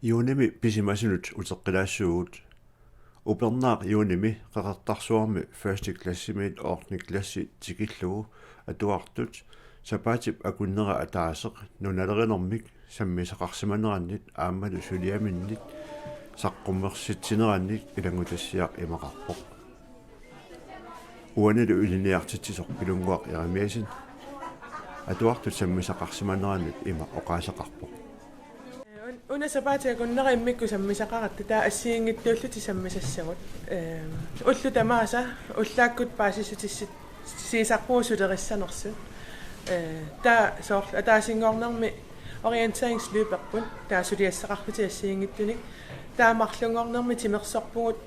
Iunimi pisimasinut uteqqilaassууgut upernaaq iunimi qeqartarsuarmi first klassimit ordnik klassi tikillugu atuartut sapaatip akunnera ataaseq nunalerinermik sammisaqarsimanerannit aammalu suliaminnit saqqummersitsinerannit ilangutassiaq imaqarpoq uanalu uliniartitisoq pilunguaq iramiasin atuartut sammisaqarsimanerannit ima oqaasaqarpoq Una sapatia kunnera immikku sammisaqaratta taa assiingittuulluti sammisassagut ulluta maasa ullaakkut paasisutissit siisaqquusulerissanersut taa soorlu ataasingornermi orienteringsløberpun taa suliassaqarluti assiingittunik taa marlungornermi timersorpugut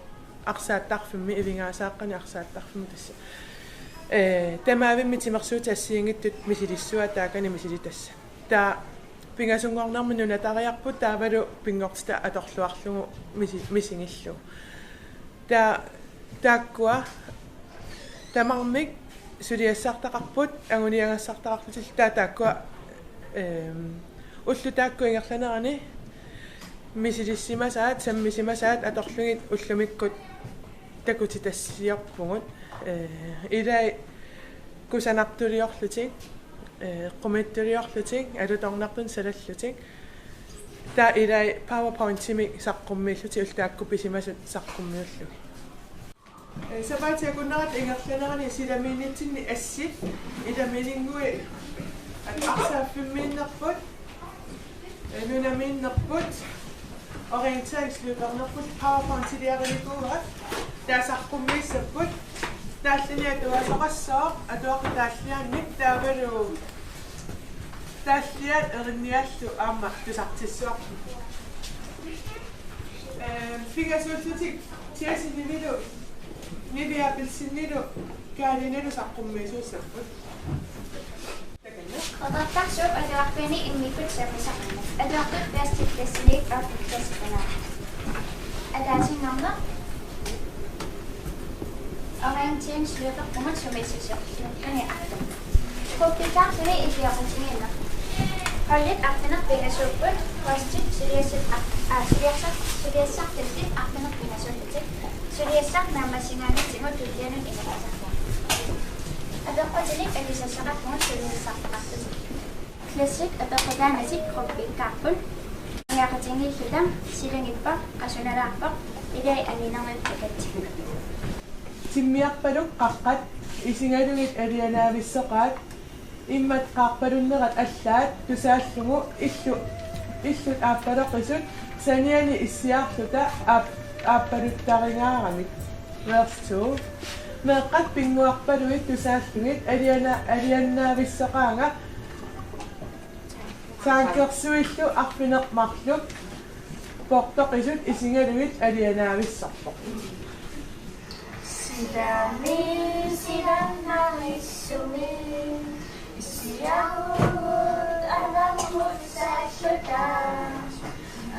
arsaattarfimmi ivingaasaaqani arsaattarfimmi tassa tamaavimmi timersuuti assiingittut misilissua taakani misilitassa taa pingasungornermi nunatariarput taavalu pingortita atorluarlugu misingillu taakkua tamarmik suliassartaqarput anguniangassartaqarlutil taakkua ullu taakku ingerlanerani misilissimasaat sammisimasaat atorlugit ullumikkut takutitassiorpungut ilai kusanartuliorlutik qumittuliorlutik alutornarpun salallutik taa ilai PowerPoint-timi saqqummiilluti ultaakku pisimasut saqqummiullu sapaatiakunnerat ingerlanerani silamiinitsinni assit ilamiiningui arsaaffimmииннерпут нунамииннерпут orienteringsløbernerput PowerPoint-тилиариликууга таасаққуммииссаппут тааллини атуасоқассоо атуақитааллианник таавалу тааллиат эринниаллу аама тусартиссуарпу фигасууллутик тиасиннилу нивиапилсиннилу каалиналу саққуммиисууссаппут Qaqartarsuup atuarpini immikut sammisaqannak atuartut piastikklassinik artikklassiqanaa ataasinngorner orienteringsløberpungut sumissisiorluani artum quppiqaartuni ifiaqutigiinner qallit artineq pingasuupput qastit suliassartiltit artineq pingasuullutik suliassaq naammassingaanitsingut tullianut inerasartua abeqqutinik alisassaqarpungut suliassartaqartutik klassik abeqqutaanasik quppiqaarput iaqatingillutam silangippa qasunalaarpoq ilai alinermippakat timmiarpaluk qaqqat isingalugit alianaavissaqaat immat qaarpalunnerat allaat tusaallungu illut aappaloqisut saniani issiaarluta aappaluttarigaaramik verse 2 meeqqat pinguarpaluit tusaallungit alianaavissaqaanga saankersuillu arfinermarluk portoqisut isingalugit alianaavissarpoq Sidannarisumi Isiahut anamut sa'syuta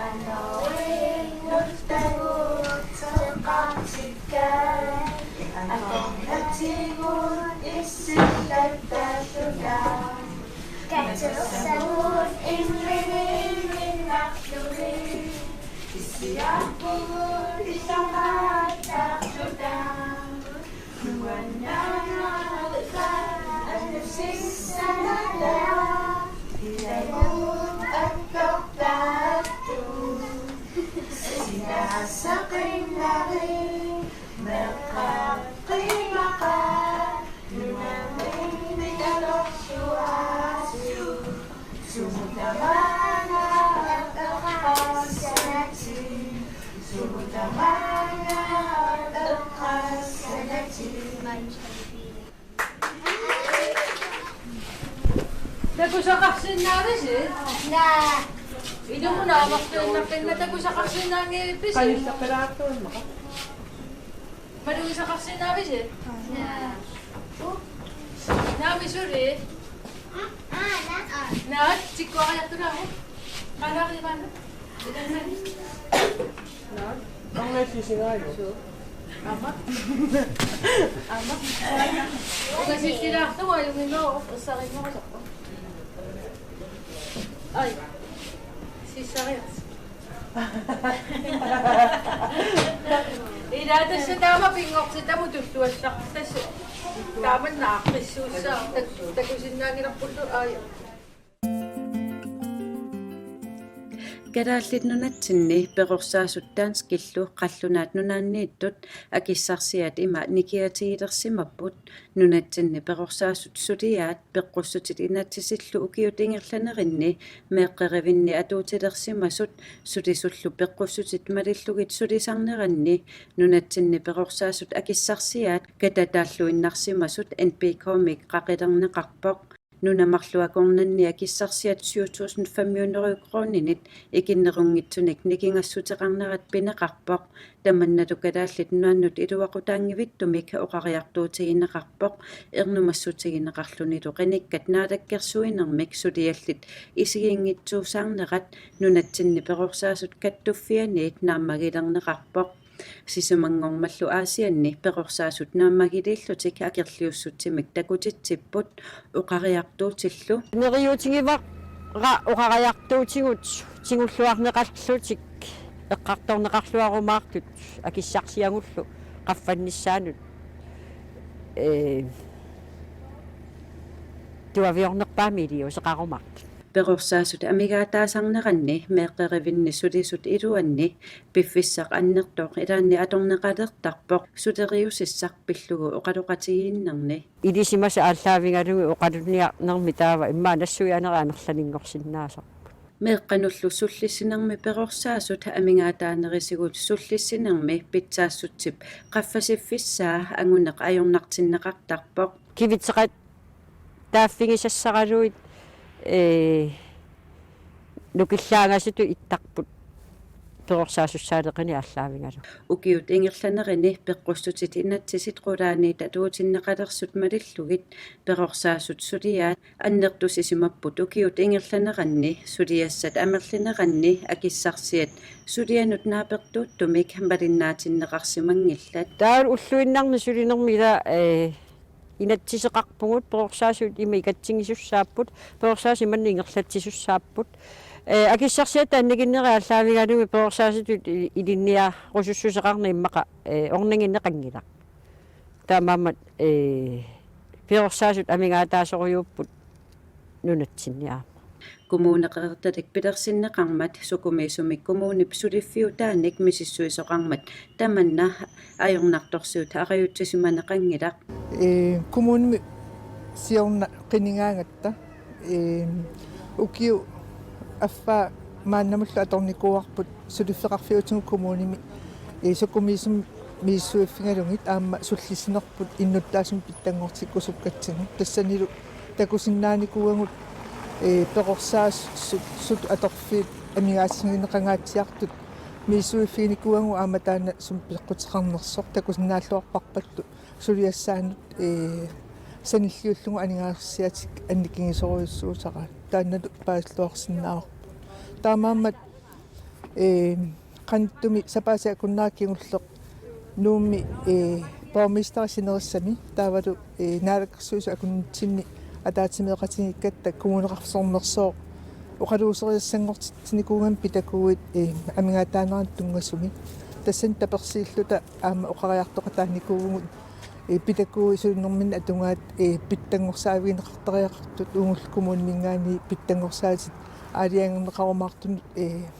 Anawin nurtagut seqatsikan Akongatingut isilattasyuta Katsasawut imrinin min naklurin Isiahut isamattasyuta Takusaqarsinnaavisi? Naa Ilumunaamaqtuinnaqqinna takusaqarsinnaangiippisi? qalissaqalaartuunnaqa Malugisaqarsinnaavisi? Naamisuri? Naat tikkuaqajaqtunaamu? Qaalaaqimanu? Idanmani? naat angaisisingaaju Amma? Amma? Ugasittilaaqtuwa yunginoo ussaqinnoqasaqqa Ai, siis sa ajad. Ida tässä tämä pingoksi tämä tuttuessa tässä tämä naakissuussa kun sinä ngira pullu ai Kadaallinunatsinni peqorsaasuttaan skillu qallunaat nunaanniittut akissarsiat ima nikiatigilersimapput nunatsinni peqorsaasut suliaat peqqussutit inatsisillu ukiutingerlaneqinni meeqqerivinni atuutilersimasut sulisullu peqqussutit malillugit sulisarneranni nunatsinni peqorsaasut akissarsiaat katataalluinnarsimasut NP-comic qaqilerneqarpoq nunamarluakornanni akissarsiat 7500 kroninit ikinnerungitsunik nikingassutеқарнерат пинеқарпоқ таманнатукалааллит нуаннут илуақутаангивиттумик оқариартуутигинеқарпоқ ернумассутигинеқарлунилу қиниккат наалаккерсуинермик сулиаллит исигингитсуусаарнерат нунатсинни пеқорсаасут каттуффианиит нааммагилернеқарпоқ сисумангормаллу аасианни пеқорсаасут нааммагилииллутик акерлиуссутсимик такутитсиппут уқариартуутиллу нериутингивақ ра уқариартуутигут тигуллуарнеқаллутик эққарторнеқарлуарумаартут акиссарсиагуллу қаффанниссаанут туавиорнерпаамилиу сеқарумарт пеқорсаасут амигаатаасарнеранни меэққеривинни сулисут илуанни пиффиссақ аннертоқ илаанни аторнеқалертарпоқ сутериусиссақ пиллугу оқалоқатигииннерни илисимаса ааллаавингалуги оқалуниарнерми таава иммаа нассуианераанерланингорсиннаасо меэққануллу суллиссинерми пеқорсаасут амигаатаанерисигут суллиссинерми питсаассутсип қаффасиффиссаа ангунеқ ajornartinneqartarpoq кивитсеқат тааффигисассаралуит нукиллаагаситу иттарпут пеқорсаасуссаалеқини ааллаавингалу укиут ингерланерини пеққуссутит инатсисит қулаани татуутиннеқалерсут малиллугит пеқорсаасут сулиаат аннертусисимаппут укиут ингерланеранни сулиассат амерлинеранни акиссарсиат сулианут наапертууттумик хамбалиннаатиннеқарсимангиллат таал уллуиннарни сулинермила инатсисеқарпугут пеқорсаасут има икатсигисуссааппут пеқорсаас иманни ингерлатсисуссааппут акиссарсиат аннигиннериаллаавигалуги пеқорсааситут илинниа русуссусеқарни иммақа орнагиннеқангила таамаамат пеқорсаасут амигаатаасориуппут нунатсинниаа kommuneqertalik pilersinneqarmat sukumiisumik kommunip suliffiutaanik misissuisoqarmat tamanna ajornartorsuut ariutsisimaneqangilaq kommunimi siorna qiningaangatta ukiu affa maannamullu atornikuarput suliffeqarfiutigu kommunimi sukumiisum miissuiffingalungit aamma sullissinerput innuttaasum pittangortikkusukkatsigu tassanilu takusinnaanikuangut пеқорсаас сут аторфит амигаассигинеқангааtsiartut миисуиффигникуангу ааматаана сум пеққутеқарнерсор такусиннааллуарпарпатту сулиассаанут саниллиуллугу анигаарсиатик анникигисоруйуссуутаqa тааннату пааслуарсиннааварпу таамаамат қанттуми сапаасиакуннааккигуллеқ нуумми паумистарсинериссами таавалу наалаккерсуусу акуннитсинни атаатимеэқатигиккатта кумунеқарсорнерсоо оқалуусериассангортитсиникууган питакууит амигаатаанеран тунгасуми тассан таперсииллута аама оқариартоқатааникуугут питакууи сулиннэрмин атунгаат питтангорсаавигинеқартериақартут унгул кумунмингаани питтангорсаатит аалиангернеқарумаартун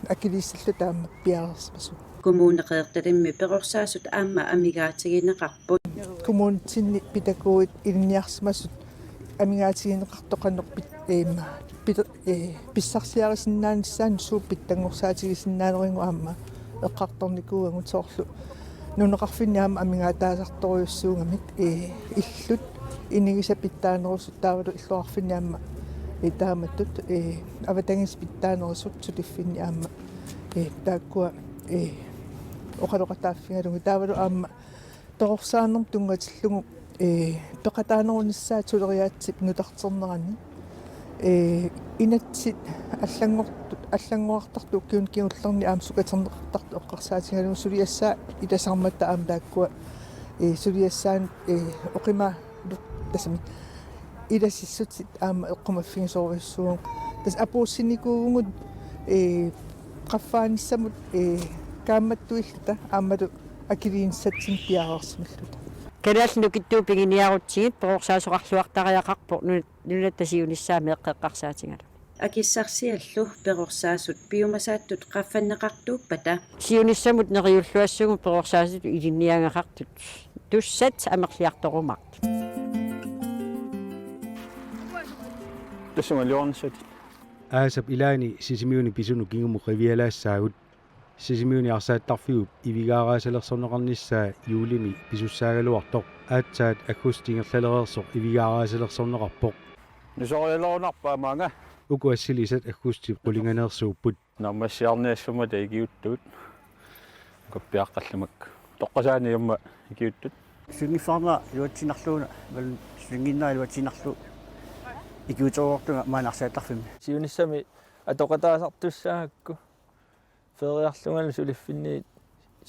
акилииссаллута аама пиарерсмасу kommuneqertalimmi peqorsaasut aamma amigaatigineqarput кумунтинни питакууит илниарсмасут амигаатигинеқартоқаннерпит писсарсиарисиннаанissaан суу питтангорсаатигисиннаанерингу аама эққарторникуугангу соорлу нунеқарфинни аама амигаатаасарторюссуугамик иллут инигиса питтаанерусут таавалу иллуарфинни аама тааматтут аватангис питтаанерусут сулиффинни аама тааккуа оқалоқатааффигалугу таавалу аама торсааннер тунгатиллугу пеқатаанерунissaat сулериаатсип нутартернерани инатсит аллангуартарту киун киуллерни аам сукатернеқартарту оққарсаатингалу сулиассаа иласарматта аам тааккуа сулиассаан оқима тасами иласиссутит аама эққумаффигисоруйуссуун тас апууссиникуугунгут qaffaanissamut kaammattuillata aammalu akiliinssatsin piaqarsmallута Kanaallu kittuu pinginiarutsigit peqorsaasuqarluartariaqarpo nunattasiunissaami eqqeqqarsaatigalu. Akissarsiallu peqorsaasut piumasaattut qaffanneqartuuppata Siunissamut neriulluassugu peqorsaasut ilinniangaqartut tussat amerliartorumart. Tassumalluarnissut aasap ilaani sisimiuni pisunu kingumu rivialaassaagut sisimiuni arsaattarfigu ivigaaraasalersorneqarnissaa juulimi pisussaagaluartoq aatsaat akkustingerlalereersoq ivigaaraasalersorneqarpoq nusorialorunarpaamaanga uku assilisat akkusti qulinganeersuupput nammassiarniassumata ikiuttuut koppiaqqallumak toqqasaani yamma ikiuttut Syngifarna luatsinarluuna val synginnaa luatsinarlu ikiutorortunga maanarsaattarfimi siunissami atoqataasartussaakku feriarlungal suliffinniit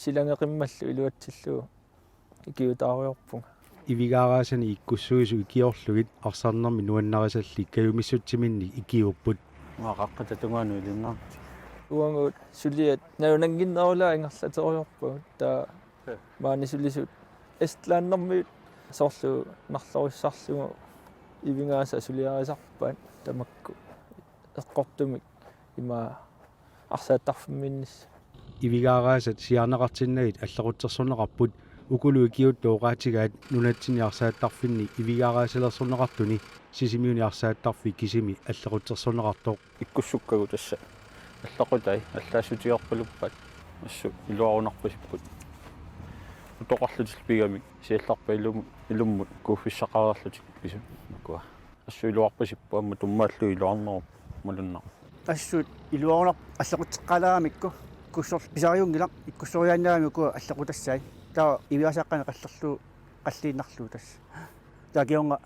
silangeqimmallu iluatsillugu ikiutaariorpunga ivigaaraasani ikkussuisu ikiorlugit arsarnermi nuannarisalli kayumissutsiminni ikiupput maaqaqqatatungaanu ilinnar uanguut suliat nalunanginnerulaa ingerlateriorpugut taa maani sulisut estlaannermiut sorlu narlorissarlugu ivingaasa suliarisarpaat tamakku eqqortumik ima arsaattarfimminnissa ivigaaraasat siarneqartinnagit аллерутсерсорнеқарпут укулу икиутту оqaатигаат нунатсини арсааттарфинни ивигаaraасалерсорнеқартуни сисимиуни арсааттарфи кисими аллерутсерсорнеқартоқ иккуссуккагу тасса аллақутай аллаассутиорпалуппат ассу илуарунарпасиппут утоқарлутил пигамик сиалларпа илуммут кууффиссақараарлутик пису накуа ассу илуарпасиппу амма туммааллу илуарнеру малуннар ассуут илуарунар аллақутеққалаамикку куссор писариунгилақ иккуссориааннаамику аллақутассай таа ивиасааққана қаллерлу қаллииннарлуу тасса таагионга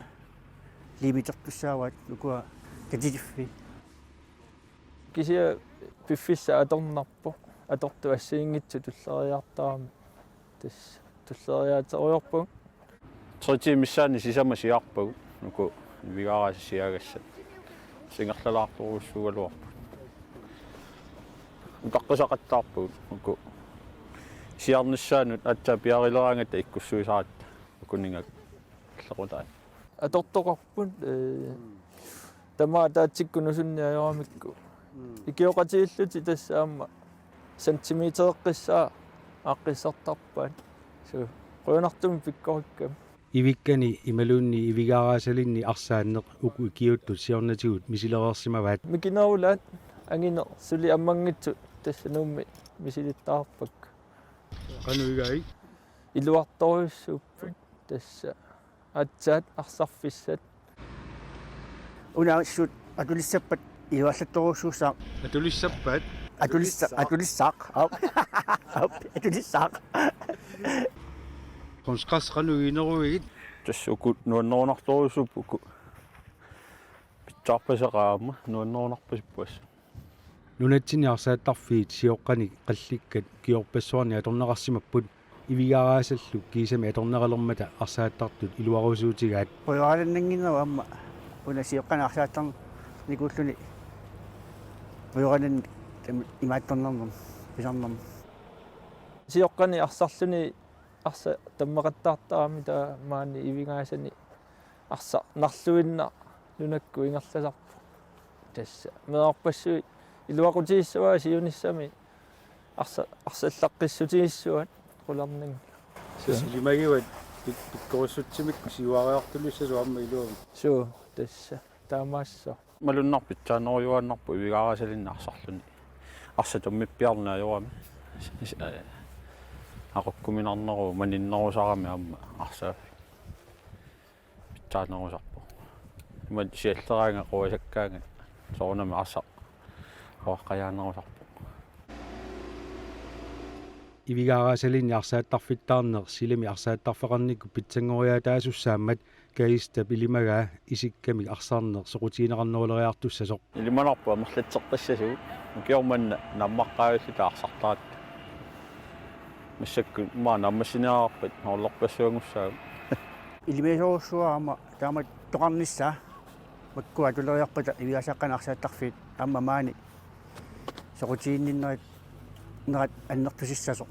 лимитертуссааваат нукуа катижиффи кисия пиффисса аторнарпо аторту ассиингитсу туллериартаами тас туллериаатериорпу трити миссаани сисама сиарпагу нуку вигарааси сиагассат сингерлалаарторуссугалуарпу укаққисақаттаарпу нуку сиарниссаанут атта пиарилераангата иккуссуисаратта укунингак аллақутаа атортоқарпут тама таатсиккунусунниаёрамикку икиоқатииллути тассаама сантиметеэққиссаа аққиссартарпаат су қуйнартуми пиккориккам ивиккани ималуунни ивигараасалинни арсааннеқ уку икиутту сиорнатигут мисилереерсимаваат микинаулаат ангине сули аммангитсу тассануумми мисилиттаарпак кануигаи илуарторуссууппут тасса атсаат арсарфиссат унаасут атулиссаппат иуаллатторуссуусаа атулиссаппаат атулиссаақ атулиссаақ конскас кануинеруигит тассукут нуаннерунарторуссуппуку питсаарпасеқаама нуаннерунарпасиппуас нунатсини арсааттарфиит сиоққани қалликкат киорпассуарни аторнеқарсимаппут ивигараасаллу кисами аторнеқалермата арсааттартут илуарусуутигаат пояаланнангиннава амма уна сиоққана арсааттар никууллуни пояалан имаатторнернам писарнам сиоққани арсарлуни арса таммақаттаартаами таа маани ивигаасани арса нарлуинна нунакку ингерласарпу тасса меарпассуи илуақутииссуа сиуниссами арсаллаққиссутииссуат qulарнинг силимагиват пиккоруссутсимик сиуариартулуссасу амма илуами суу тасса таамаассо малуннарпит таанеруйуааннарпу ивигараасалинна арсарлуни арсатуммиппиарнааёрами ақуккуминарнеру маниннерусарами амма арсаа питтаанерусарпу иман сиаллераанга қуасаккаанга соорнами арсаа оаққаяанерусарпу ивигараасалинни арсааттарфиттаарнер силими арсааттарфеқарникку питсангориатаасуссааммат каиста пилимагаа исикками арсаарнер соқутиинеқарнерулериартуссасоқ илиманарпу амерлатсертассасуу киорманна наммаққаавиллута арсартаат миссакку ма наммасинеарпат норлорпассуангуссаа илимеисоруссуаама таама тоқарнissaa маккуа тулериарпата ивиасаққана арсааттарфиит амма маани soqutiinninnerit nerat annertusissasоq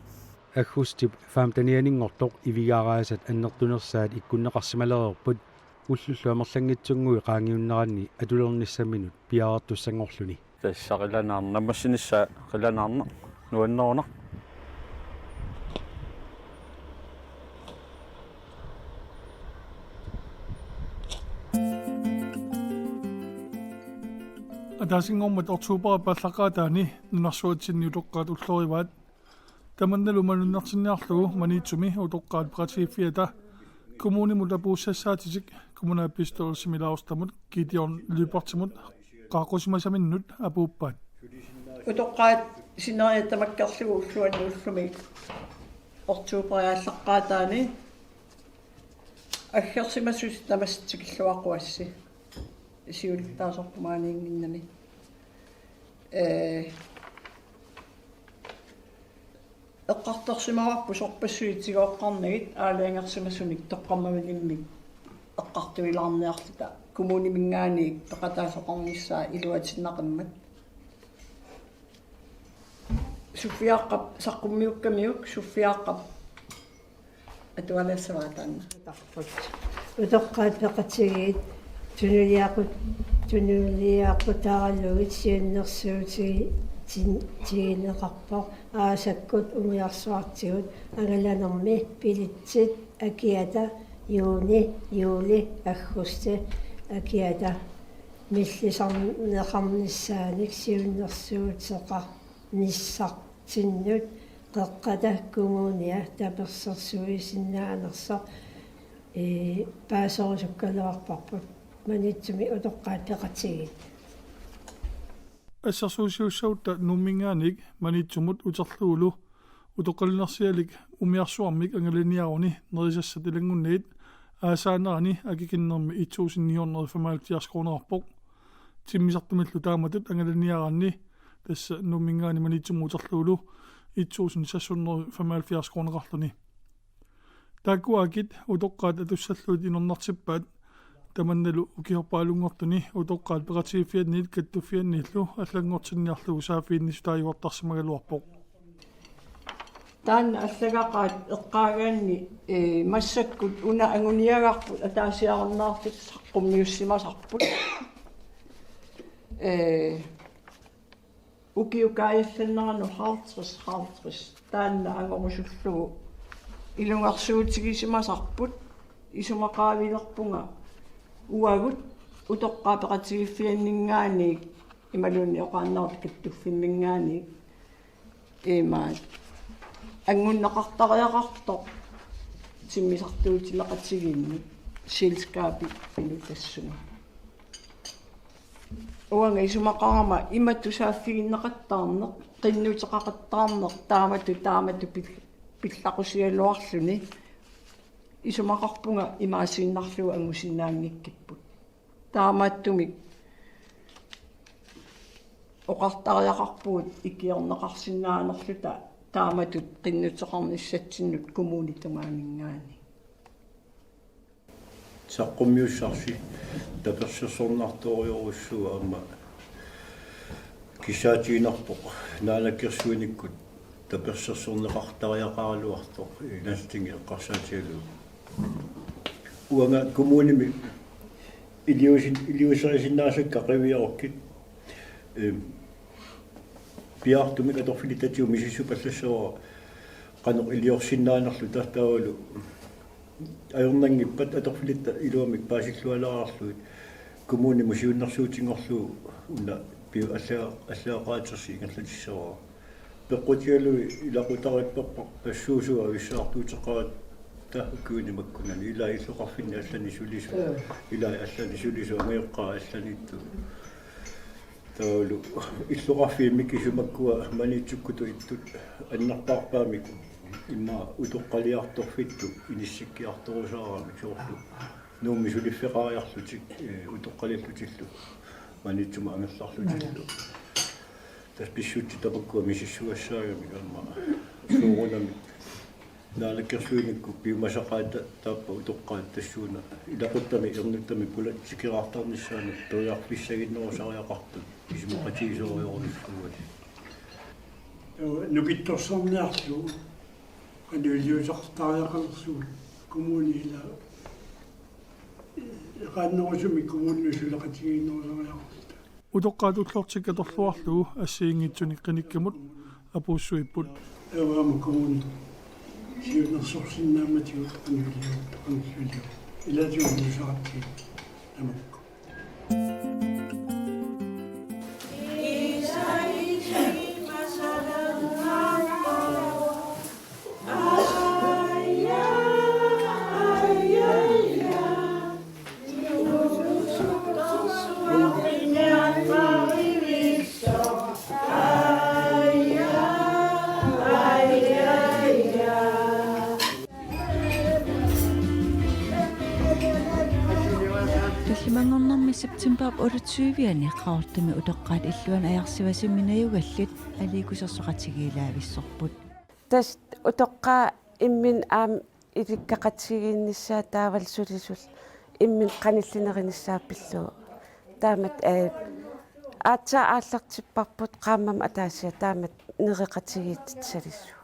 аггустип фаамтанианингортоқ ивигараасат аннертунерсаат иккуннеқарсималерерпут уллуллу амерлангитсунгуи qaangiunneranni атулерниссаминут пиаартуссангорлуни тассақиланаарна намассинисса қиланаарна нуаннерунақ атаасингормат ортуупара паллақаатаани нунарсуатсинни утоққаат уллориваат таманналу мануннартинниарлугу маниитсуми утоққаат пратифиата коммунимут апууссассаатисик коммунаапписторсимилаорстамут китиорн липартимут qaaqqusimасаминнут апууппаат утоққаат синериатамаккарлугу уллуанниуллуми ортуупариааллаққаатаани аггерсимассус тамассикиллуақуасси сиултаасорпумааниингиннами эққарторсимаварпу сорпассуитигооққарнагит аалаангерсимассуник тоққармавигиммик эққартуилаарниарлута коммунимингаани тоқатаасоқарниссаа илуатиннақиммат суффиааққап саққуммиуккамиук суффиааққап атуалассаваатаанна тарпут утоққаат пеқатигит тунулиаққутаараллугит сиуннерсуутиги тигинеқарпо аасаккут униарсуартигут агаланерми пилитсит акиата юли аггусти акиата миллисарнеқарниссааник сиуннерсуутеқар ниссартиннут қеққата коммуния таперсерсуисиннаанерсо паасорусуккалуарпарпут манитсуми утоққаат пеқатигит ассерсуусиуссаутта нуммингааник манитсумут утерлуулу утоққалинерсиалик умиарсуармик ангалиниаруни нерисассатилангунниит аасаанерани акикиннерми 1955 кронерарпоқ тиммисартумиллу тааматут ангалиниаранни тасса нуммингаани манитсуму утерлуулу 1675 кронеқарлуни такуакит утоққаат атуссаллуут инернартиппаат таманналу укиорпаалунгортуни утоққаат пеқатигиффианниит каттуффианнииллу аллангортинниарлугу саафииннистааюартарсимагалуарпоқ таанна аллагақаат эққаагаанни массаккут уна ангуниагарпут атаасиарнаартит саққуммиуссимасарпут укиукаалланнерану хаалтрис таанна ангормусуллугу илунгарсуутигисимасарпут исумақаавилерпунга уагут утоққаапеқатигиффианнингаани ималуунни оқааннарт каттуффиммингаани имаат ангуннеқартариақарто тиммисартуутилеқатигинни силскаапи пилутассуга уанга исумақарама иматтусааффигиннеқаттаарнеқ қиннутеқақаттаарнеқ таамату пиллақусиалуарлүни исумақарпунга имаасииннарлуга ангусиннаангиккиппут таамааттумик оқартариақарпугут икиорнеқарсинаанерлута тааматут қиннутеқарниссатсиннут коммунитумаамингаани саққуммиуссарси таперсерсорнарториоруссуга амма кисаатиинарпоқ наалаккерсуиниккут таперсерсорнеқартариақаралуартоқ настинги эққарсаатиалу уанга коммуними илиусарисиннаасакка қивиароккит пиартумик аторфилитатиу мисису паллассава қано илиорсиннаанерлу тартаавалу ajornangippat atorfilitta iluamik paasillуалаарлуит коммуни мусиуннэрсуутингорлу уна пиу аллаақаатерси ингерлатиссаваа пеққутиалуи илақутариппеқпа пассуусуа ависсаартуутеқаат тааккуини маккунани илаа иллоқарфинни аллани сулису илаа аллани сулису амиоққаа алланитту таулу иллоқарфииммик исумаккуа манитсуккуту иттут аннартаарпаамик имма утоққалиарторфитту иниссиккиарторусаарами соорлу нуумми сулиффеқариарлутик утоққалиллутиллу манитсума амерларлутиллу тас писсуутти табаккуа мисиссуассаагами амма суурунами наалаккерсуиникку пиумасақаата тааппа утоққаат тассууна илақуттами ернуттами пула сикираартарниссаани тояарфиссагиннерусариақартут исмоқатигисоориорниллугали нукитторсорниарлу каниулиусартариақалерсуут коммунила qaannerusumi kommunusulaqatigiinnerusariaqorta Utoqqaatullortikka torluarlugu ассиингитсуни қиниккамут апууссуиппут аваама коммуни сиунерсорсиннааматигут каниулиу илатиунусаратти намакку Таллимангорнарми септембер 28-ани qaortami utoqqaat illuan ajarsivasimminayugallut aliikusерсоqatigiilaavissorput тас утоққаа иммин аам иликкақатсигииннссаа таавал сулисул иммин қаниллинеринissааппиллуу таамат аатсаа ааллартиппарпут qaamмам атаасиа таамат нереқатигииттит салиссуу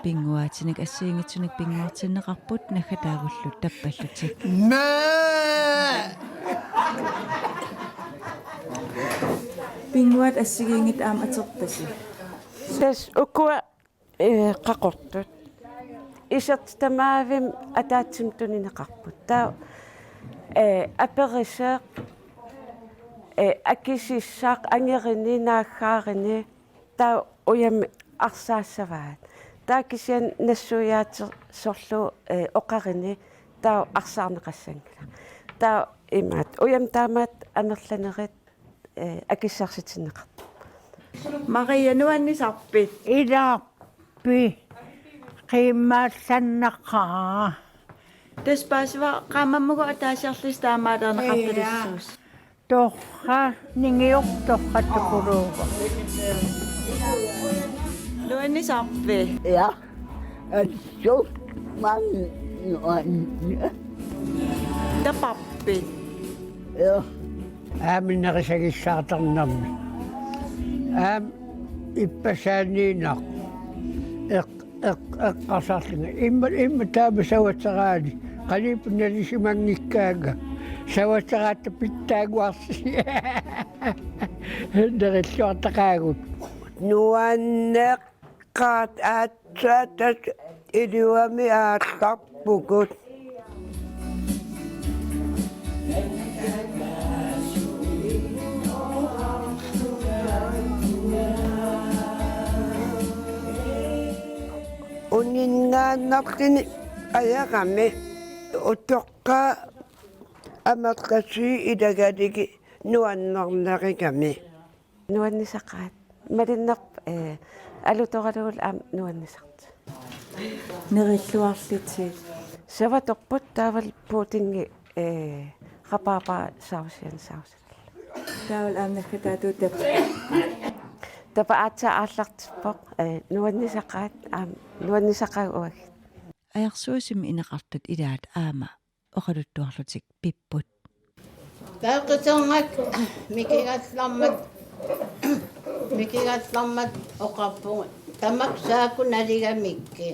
Pinguaatinik assiingitsunik pinguartinneqarput naggatаагullut tappallutik Pinguat assigiingit aam aterpasi тас укуа қақортут исерт тамаавим атаатсим тунинеқарпут таа аперисаа акисиссаақ ангерини нааггаарини таа уями арсаассаваат таакисиан нассуяатер сорлу оқарини таа арсаарнеқассангила таа имаат уям таамаат амерланерит акиссаарситиннеқар Maria nuannisarpit ilaarpi qiimmaallannaqaa Taspasiva qaamammugu ataasiarlis taamaalerneqartalissuus torra ningiortorrattukuluuga Nuannisarpi ja assut man tapappi ja aaminnerisagissaatarnarmi ippasaaniinaq eqqasarlinga imma taamasuatsaraani qalipunalisimangikkaaga savatsaraata pittaaguarsi nerilluartaqaagut nuanneqqaat aatsaatat iliuami aallarpukut uninnaannartini ayaqami utoqqaa amerqassi ilagaligi nuannernerigami nuannисақаат малиннерп алуторалугул аам nuannисарт nerilluarliti саваторпут таавал пуутинги рапаапа саусиан саусал таавал аамнаккатаату тап тапа аатса ааллартиппоқ nuannисақаат аам nuannисақаагуаг аярсуусими инеқартут илаат аама оқалуттуарлутик пиппут тааққисернак микигасламмат оқарпуг тамак сааку налигамикки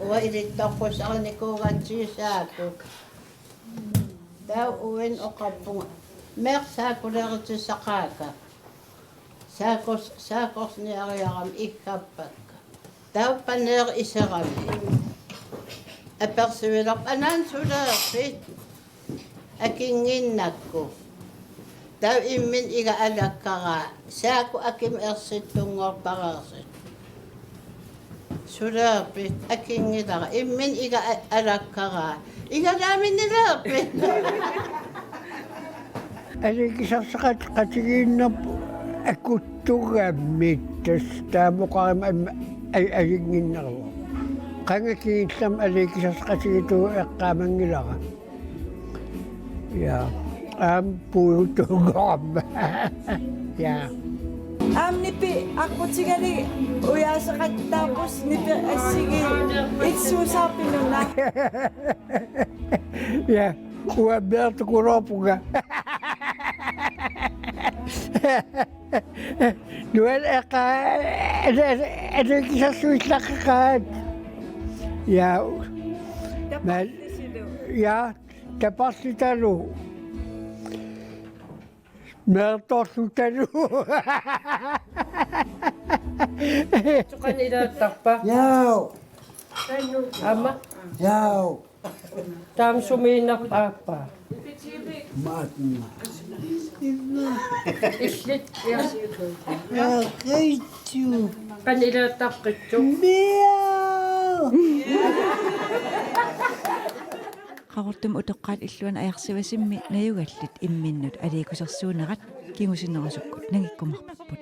уа илиттарпусарникуугаатсигисааку таа уэн оқарпуг мер саакулеэртиссақаака saakosniariaram ikkappakka tauppaneer iserami apersuilaq anaansuleerpit akinginnakku tau immin iga alakkaraa saaku akim ersittunngorpareersit suleerpit akingilara immin iga alakkaraa igalaaminnileerpit alikisarseqat qatigiinnarpu akuttugammit taammoqarima aginginnerua qangakiillam alikisarseqatigitu eqqaamangilara ja puutuugoramma ja Amnipi akutigali uyaasaqattaapus nipi assigi itsuusaapinuna ja Uaberto kuropuga. Nuel eka ada kisah suit lakakat. Ya. Ya, tepat sitalu. Merto sutalu. Kanila takpa. Yaw. Ama. Yaw. Tam suminak papa. Matma. Islit. Ya, kaitu. Kanila takito. Meow. qaqortum utoqqaat illuan ajarsivasimmi nayugallit imminnut aliikusarsuunerat kingusinnerasukkut nangikkumarpapput